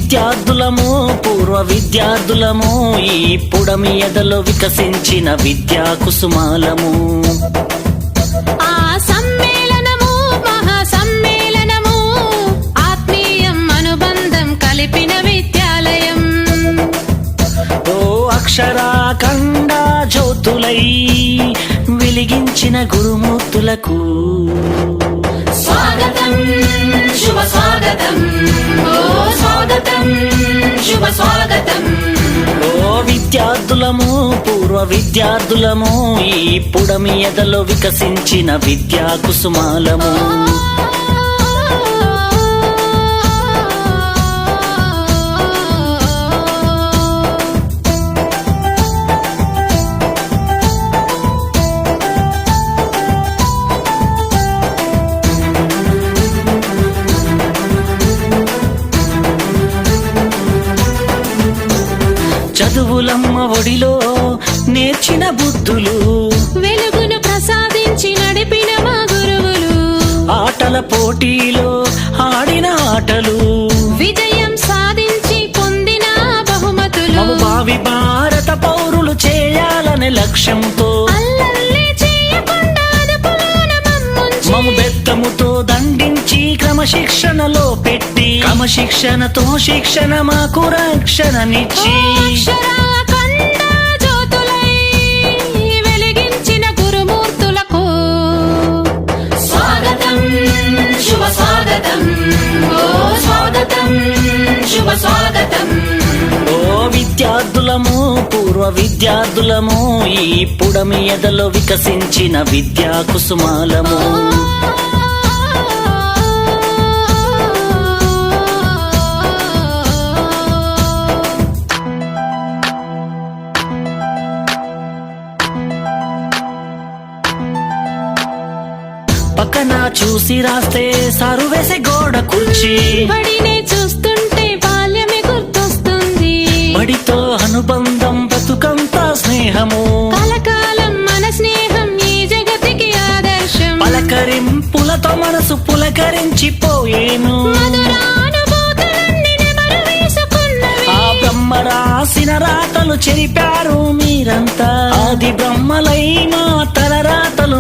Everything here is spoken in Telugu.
విద్యార్థులము పూర్వ విద్యార్థులము ఈ పుడమి ఎదలో వికసించిన విద్యా కుసుమాలము. ఆ సమ్మేళనము మహా సమ్మేళనము ఆత్మీయం అనుబంధం కలిపిన విద్యాలయం. ఓ అక్షరాఖండ జ్యోతులై వెలిగించిన గురుమూర్తులకు స్వాగతం శుభ స్వాగతం, ఓ స్వాగతం శుభ స్వాగతం. ఓ విద్యార్థులము పూర్వ విద్యార్థులము ఈ పుడమి ఎదలో వికసించిన విద్యా కుసుమాలము. చదువులమ్మ ఒడిలో నేర్చిన బుద్ధులు, వెలుగును ప్రసాదించి నడిపిన మా గురువులు, ఆటల పోటీలో ఆడిన ఆటలు, విజయం సాధించి పొందిన బహుమతులు, మము భావి భారత పౌరులు చేయాలనే లక్ష్యంతో అల్లల్లే చేయకుండా అదుపులోన మమ్ముంచి, మము బెత్తముతో దండించి క్రమశిక్షణలో పెట్టి క్రమశిక్షణతో శిక్షణ మాకు రక్షణనిచ్చి అక్షరాఖండ జ్యోతులై వెలిగించిన గురుమూర్తులకు స్వాగతం శుభ స్వాగతం, ఓ స్వాగతం శుభ స్వాగతం. ఓ విద్యార్థులము పూర్వ విద్యార్థులము ఈ పుడమి ఎదలో వికసించిన విద్యా కుసుమాలము. పక్కన చూసి రాస్తే సారు వేసే గోడ కుర్చీ, బడినే చూస్తుంటే బాల్యమే గుర్తొస్తుంది, బడితో అనుబంధం బతుకంతా స్నేహము, కలకాలం మన స్నేహం ఈ జగతికి ఆదర్శం, పలకరింపులతో మనసు పులకరించిపోయేను, మధురానుభూతులన్నీ నెమరు వేసుకున్నవి, ఆ బ్రహ్మ రాసిన రాతలు చెరిపారు మీరంతా, ఆది బ్రహ్మలై మా తల రాతలు